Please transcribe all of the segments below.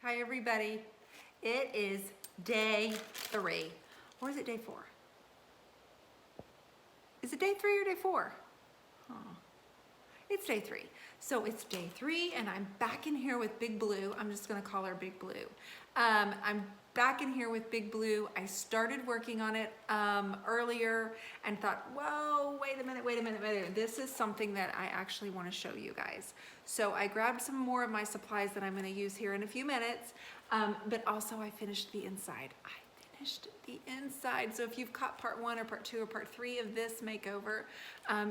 Hi everybody. It is day 3. Or is it day 4? Is it day 3 or day 4? Oh, it's day 3. So it's day 3 and I'm back in here with Big Blue. I'm just gonna call her Big Blue. I'm back in here with Big Blue. I started working on it earlier and thought, whoa, wait a minute. This is something that I actually want to show you guys. So I grabbed some more of my supplies that I'm going to use here in a few minutes, but also I finished the inside. So if you've caught part 1 or part 2 or part 3 of this makeover,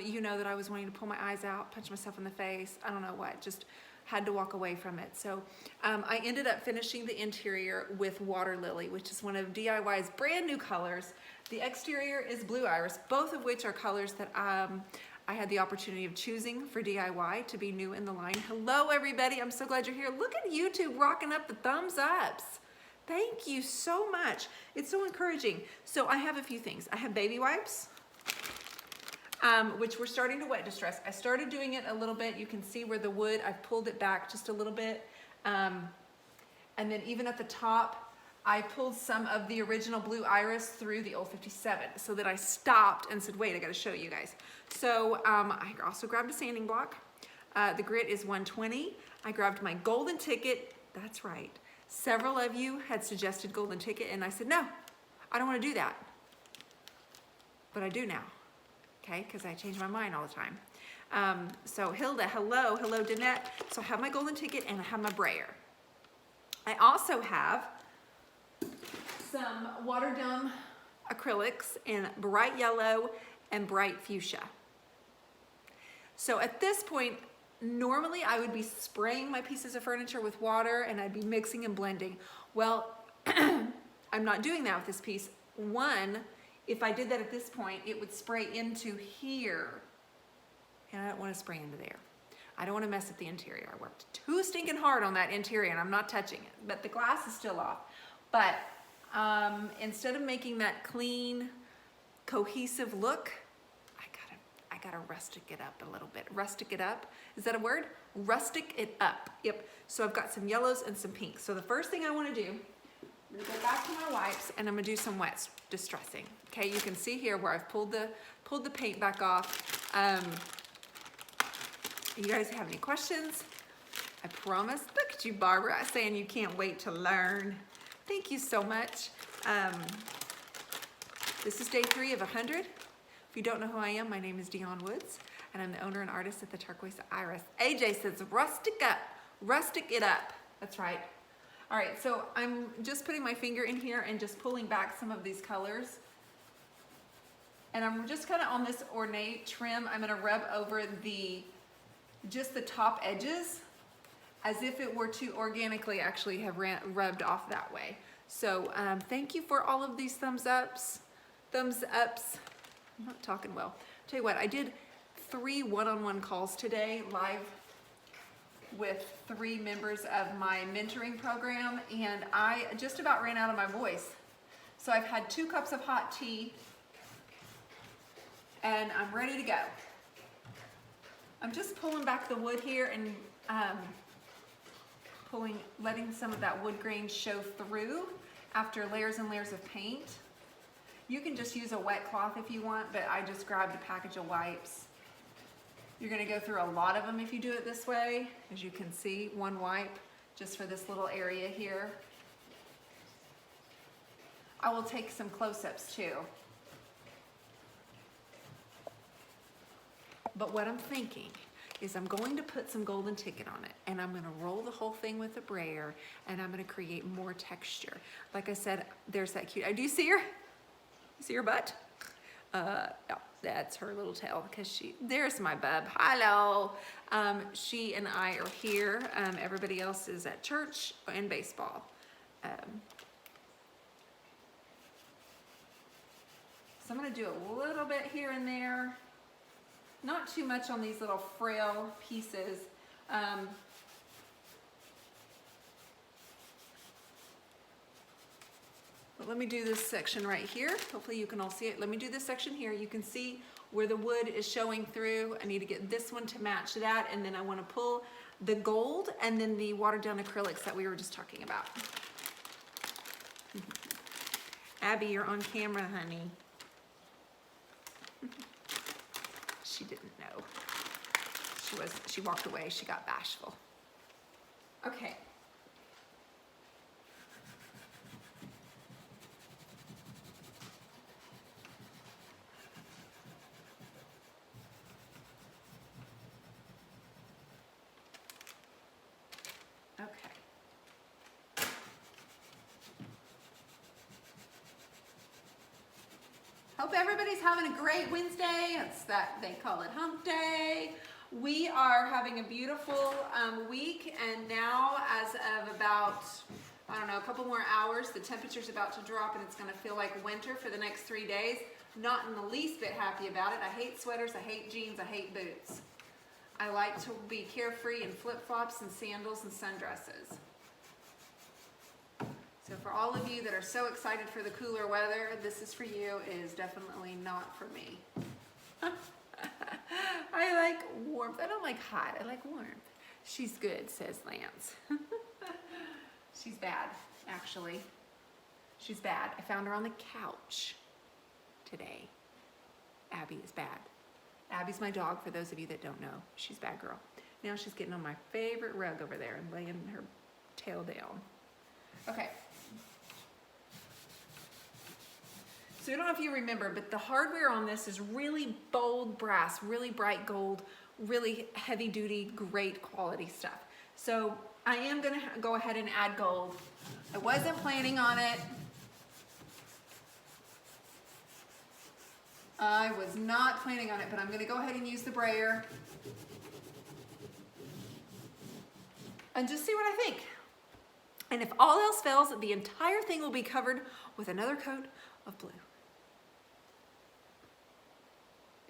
you know that I was wanting to pull my eyes out, punch myself in the face, I don't know what, just had to walk away from it. So I ended up finishing the interior with Water Lily, which is one of DIY's brand new colors. The exterior is Blue Iris, both of which are colors that I had the opportunity of choosing for DIY to be new in the line. Hello everybody, I'm so glad you're here. Look at YouTube rocking up the thumbs ups. Thank you so much. It's so encouraging. So I have a few things. I have baby wipes, which we're starting to wet distress. I started doing it a little bit. You can see where the wood, I've pulled it back just a little bit. And then even at the top, I pulled some of the original Blue Iris through the old 57 so that I stopped and said, wait, I gotta show you guys. So I also grabbed a sanding block. The grit is 120. I grabbed my golden ticket, that's right. Several of you had suggested golden ticket and I said, no, I don't wanna do that. But I do now. Okay, because I change my mind all the time. So Hilda, hello Danette. So I have my golden ticket and I have my brayer. I also have some watered down acrylics in bright yellow and bright fuchsia. So at this point, normally I would be spraying my pieces of furniture with water and I'd be mixing and blending. Well, I'm not doing that with this piece. One, if I did that at this point, it would spray into here. And I don't want to spray into there. I don't want to mess up the interior. I worked too stinking hard on that interior and I'm not touching it. But the glass is still off. But instead of making that clean, cohesive look, I gotta rustic it up a little bit. Rustic it up. Is that a word? Rustic it up. Yep. So I've got some yellows and some pinks. So the first thing I want to do, I'm gonna go back to my wipes and I'm gonna do some wet distressing. Okay, you can see here where I've pulled the paint back off. You guys have any questions? I promise. Look at you, Barbara, saying you can't wait to learn. Thank you so much. This is day 3 of 100. If you don't know who I am, my name is Dionne Woods, and I'm the owner and artist at the Turquoise Iris. AJ says, rustic it up. That's right. All right, so I'm just putting my finger in here and just pulling back some of these colors. And I'm just kind of on this ornate trim. I'm gonna rub over just the top edges as if it were to organically actually have rubbed off that way. So thank you for all of these thumbs ups. I'm not talking well. Tell you what, I did 3 one-on-one calls today live with 3 members of my mentoring program, and I just about ran out of my voice. So I've had 2 cups of hot tea, and I'm ready to go. I'm just pulling back the wood here and letting some of that wood grain show through after layers and layers of paint. You can just use a wet cloth if you want, but I just grabbed a package of wipes. You're gonna go through a lot of them if you do it this way. As you can see, 1 wipe just for this little area here. I will take some close-ups too. But what I'm thinking is I'm going to put some golden ticket on it and I'm gonna roll the whole thing with a brayer and I'm gonna create more texture. Like I said, there's that cute, do you see her? You see her butt? No, that's her little tail because there's my bub. Hello. She and I are here. Everybody else is at church and baseball. So I'm gonna do a little bit here and there. Not too much on these little frail pieces. But let me do this section right here. Hopefully you can all see it. Let me do this section here. You can see where the wood is showing through. I need to get this one to match that, and then I want to pull the gold and then the watered down acrylics that we were just talking about. Abby, you're on camera, honey. She didn't know. She walked away. She got bashful. Okay. Hope everybody's having a great Wednesday. It's that they call it hump day. We are having a beautiful week, and now as of about, I don't know, a couple more hours, the temperature's about to drop and it's gonna feel like winter for the next 3 days. Not in the least bit happy about it. I hate sweaters, I hate jeans, I hate boots. I like to be carefree in flip-flops and sandals and sundresses. So for all of you that are so excited for the cooler weather, this is for you. It is definitely not for me. I like warmth. I don't like hot. I like warmth. She's good, says Lance. She's bad, actually. She's bad. I found her on the couch today. Abby is bad. Abby's my dog, for those of you that don't know. She's a bad girl. Now she's getting on my favorite rug over there and laying her tail down. Okay. So I don't know if you remember, but the hardware on this is really bold brass, really bright gold, really heavy duty, great quality stuff. So I am gonna go ahead and add gold. I wasn't planning on it. I was not planning on it, but I'm gonna go ahead and use the brayer and just see what I think. And if all else fails, the entire thing will be covered with another coat of blue.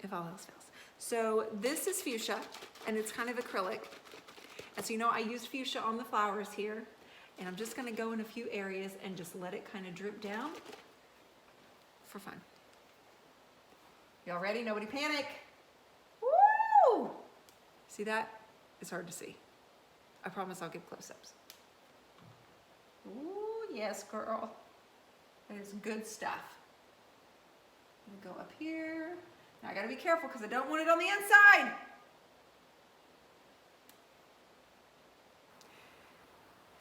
If all else fails. So this is fuchsia, and it's kind of acrylic. And so, you know, I used fuchsia on the flowers here, and I'm just gonna go in a few areas and just let it kind of drip down for fun. Y'all ready? Nobody panic. Woo! See that? It's hard to see. I promise I'll give close-ups. Ooh, yes, girl. That is good stuff. I'm gonna go up here. Now I gotta be careful because I don't want it on the inside.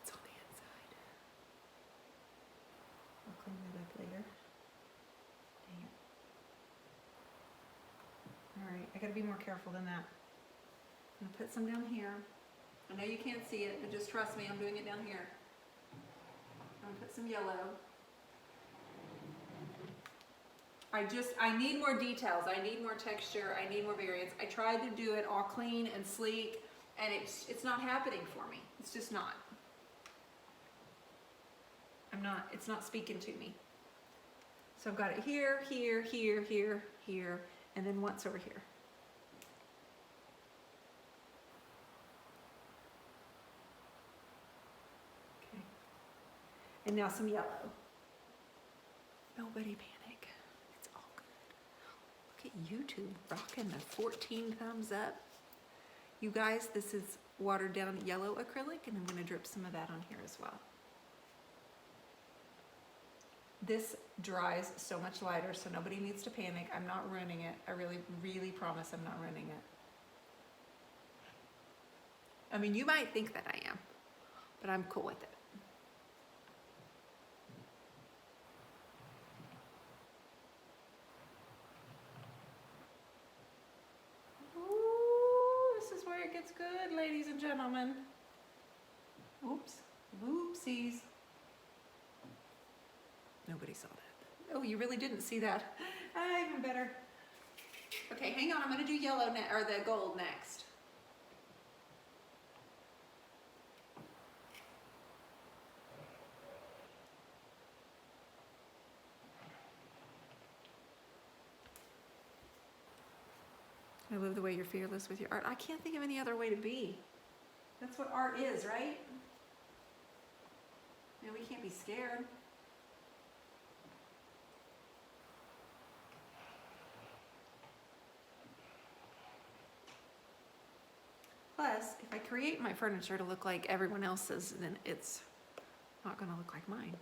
It's on the inside. I'll clean that up later. Dang it. All right, I gotta be more careful than that. I'm gonna put some down here. I know you can't see it, but just trust me, I'm doing it down here. I'm gonna put some yellow. I need more details. I need more texture. I need more variance. I tried to do it all clean and sleek, and it's not happening for me. It's just not. It's not speaking to me. So I've got it here, here, here, here, here, and then once over here. Okay. And now some yellow. Nobody panic. Look at YouTube rocking the 14 thumbs up. You guys, this is watered down yellow acrylic, and I'm going to drip some of that on here as well. This dries so much lighter, so nobody needs to panic. I'm not ruining it. I really, really promise I'm not ruining it. I mean, you might think that I am, but I'm cool with it. It gets good, ladies and gentlemen. Oops, whoopsies. Nobody saw that. Oh, you really didn't see that. Even better. Okay, hang on. I'm going to do yellow or the gold next. I love the way you're fearless with your art. I can't think of any other way to be. That's what art is, right? You know, we can't be scared. Plus, if I create my furniture to look like everyone else's, then it's not gonna look like mine.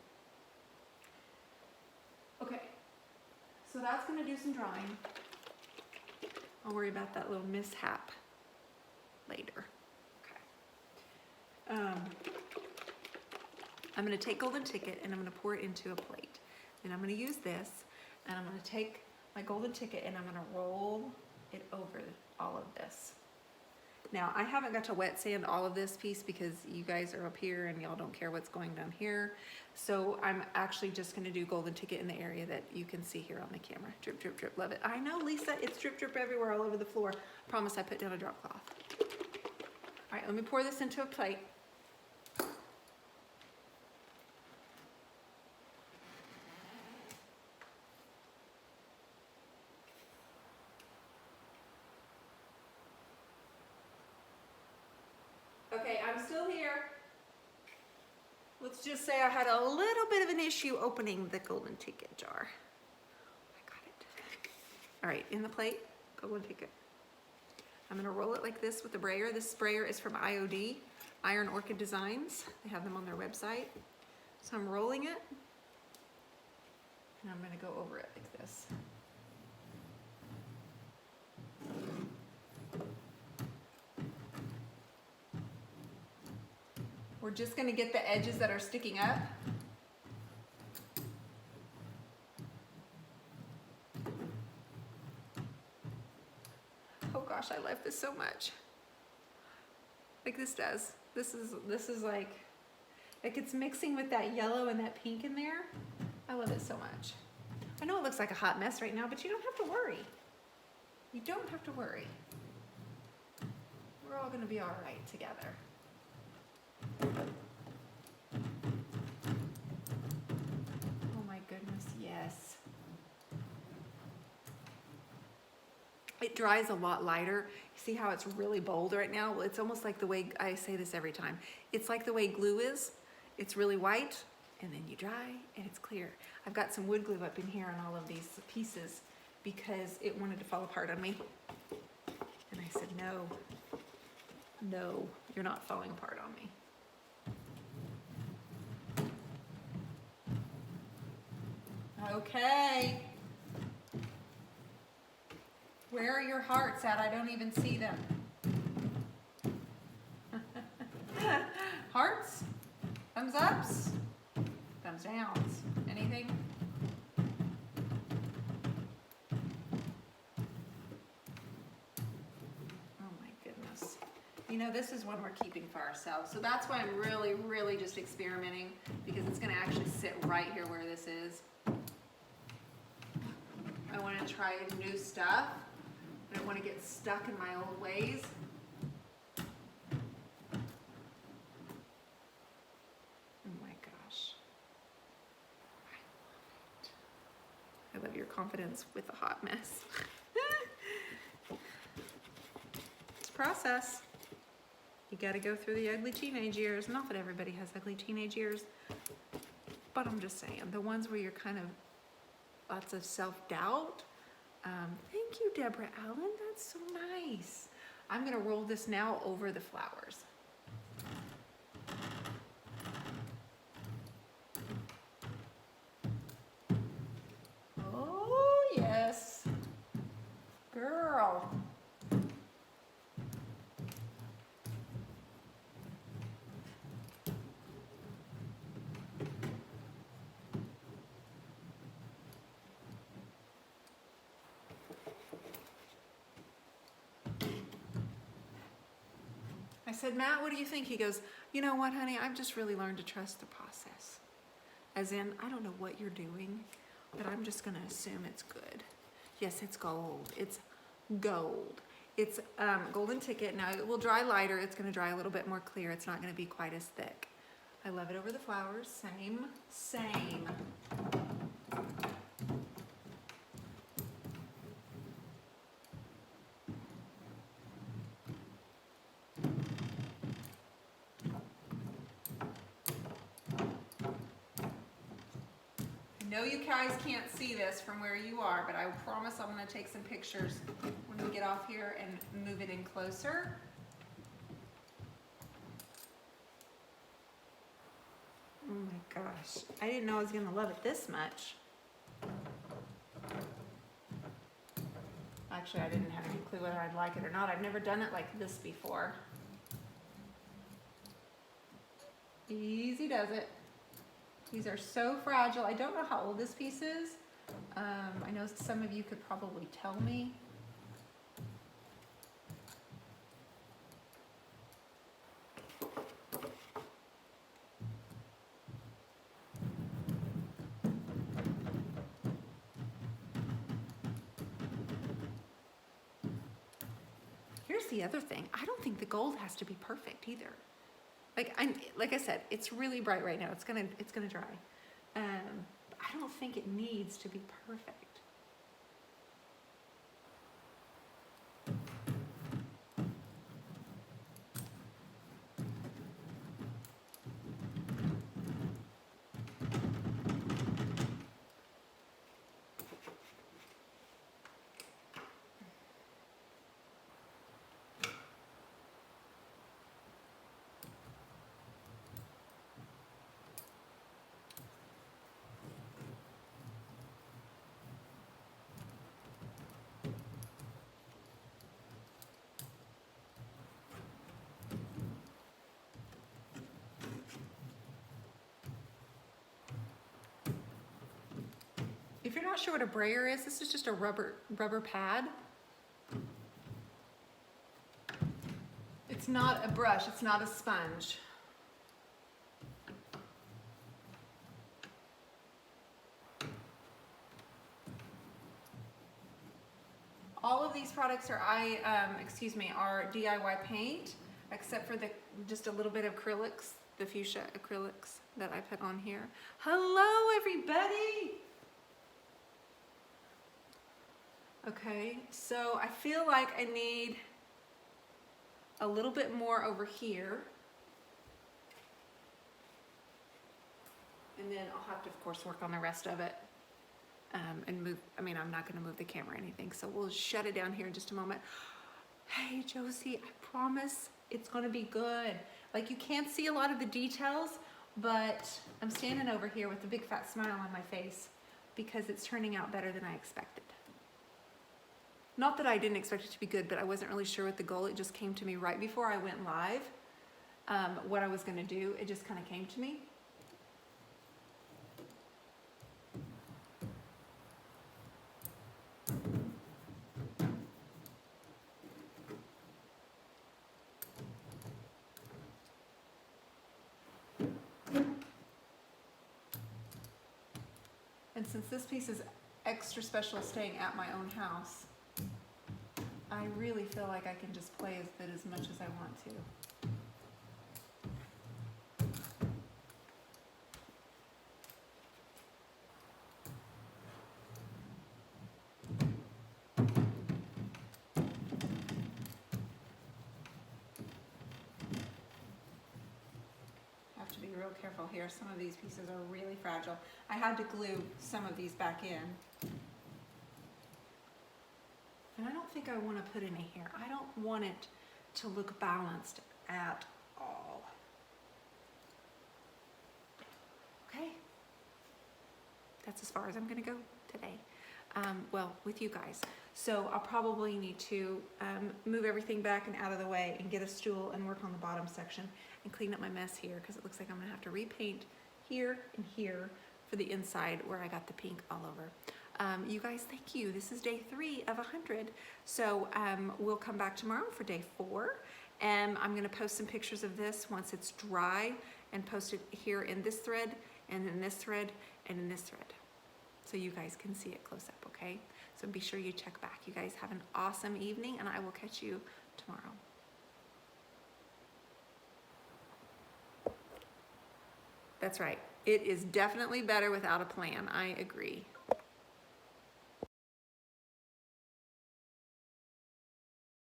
Okay, so that's gonna do some drawing. I'll worry about that little mishap later. Okay. I'm gonna take Golden Ticket and I'm gonna pour it into a plate. Then I'm gonna use this and I'm gonna take my Golden Ticket and I'm gonna roll it over all of this. Now, I haven't got to wet sand all of this piece because you guys are up here and y'all don't care what's going down here. So I'm actually just gonna do Golden Ticket in the area that you can see here on the camera. Drip, drip, drip, love it. I know, Lisa, it's drip, drip everywhere all over the floor. Promise I put down a drop cloth. All right, let me pour this into a plate. Okay, I'm still here. Let's just say I had a little bit of an issue opening the Golden Ticket jar. I got it. All right, in the plate, Golden Ticket. I'm gonna roll it like this with the brayer. This sprayer is from IOD, Iron Orchid Designs. They have them on their website. So I'm rolling it, and I'm gonna go over it like this. We're just gonna get the edges that are sticking up. Oh gosh, I love this so much. Like this does. This is like it's mixing with that yellow and that pink in there. I love it so much. I know it looks like a hot mess right now, but you don't have to worry. You don't have to worry. We're all gonna be all right together. Oh my goodness, yes. It dries a lot lighter. See how it's really bold right now? Well, it's almost like the way, I say this every time, it's like the way glue is. It's really white, and then you dry, and it's clear. I've got some wood glue up in here on all of these pieces because it wanted to fall apart on me. And I said, no, you're not falling apart on me. Okay. Where are your hearts at? I don't even see them. Hearts? Thumbs ups? Thumbs downs? Anything? Oh my goodness. You know, this is one we're keeping for ourselves. So that's why I'm really, really just experimenting, because it's gonna actually sit right here where this is. I want to try new stuff. I don't want to get stuck in my old ways. Oh my gosh. I love your confidence with a hot mess. It's a process. You got to go through the ugly teenage years. Not that everybody has ugly teenage years, but I'm just saying, the ones where you're kind of lots of self-doubt. Thank you, Deborah Allen. That's so nice. I'm gonna roll this now over the flowers. Oh, yes. Girl. I said, Matt, what do you think? He goes, you know what, honey, I've just really learned to trust the process. As in, I don't know what you're doing, but I'm just gonna assume it's good. Yes, it's gold. It's gold. It's Golden Ticket. Now it will dry lighter. It's gonna dry a little bit more clear. It's not gonna be quite as thick. I love it over the flowers. Same. I know you guys can't see this from where you are, but I promise I'm going to take some pictures when we get off here and move it in closer. gosh, I didn't know I was gonna love it this much. Actually, I didn't have any clue whether I'd like it or not. I've never done it like this before. Easy does it. These are so fragile. I don't know how old this piece is. I know some of you could probably tell me. Here's the other thing. I don't think the gold has to be perfect either. Like I said, it's really bright right now. It's gonna dry. I don't think it needs to be perfect. If you're not sure what a brayer is, this is just a rubber pad. It's not a brush, it's not a sponge. All of these products are are DIY paint, except for just a little bit of acrylics, the fuchsia acrylics that I put on here. Hello, everybody. Okay, so I feel like I need a little bit more over here. And then I'll have to, of course, work on the rest of it and move. I mean, I'm not going to move the camera or anything, so we'll shut it down here in just a moment. Hey, Josie, I promise it's going to be good. Like, you can't see a lot of the details, but I'm standing over here with a big fat smile on my face because it's turning out better than I expected. Not that I didn't expect it to be good, but I wasn't really sure what the goal. It just came to me right before I went live. What I was going to do, it just kind of came to me. And since this piece is extra special staying at my own house, I really feel like I can just play with it as much as I want to. Have to be real careful here. Some of these pieces are really fragile. I had to glue some of these back in. And I don't think I want to put any hair. I don't want it to look balanced at all. Okay? That's as far as I'm going to go today. Well, with you guys. So I'll probably need to move everything back and out of the way and get a stool and work on the bottom section and clean up my mess here because it looks like I'm going to have to repaint here and here for the inside where I got the pink all over. You guys, thank you. This is day 3 of 100. So we'll come back tomorrow for day 4. And I'm going to post some pictures of this once it's dry and post it here in this thread and in this thread and in this thread. So you guys can see it close up, okay? So be sure you check back. You guys have an awesome evening and I will catch you tomorrow. That's right. It is definitely better without a plan. I agree.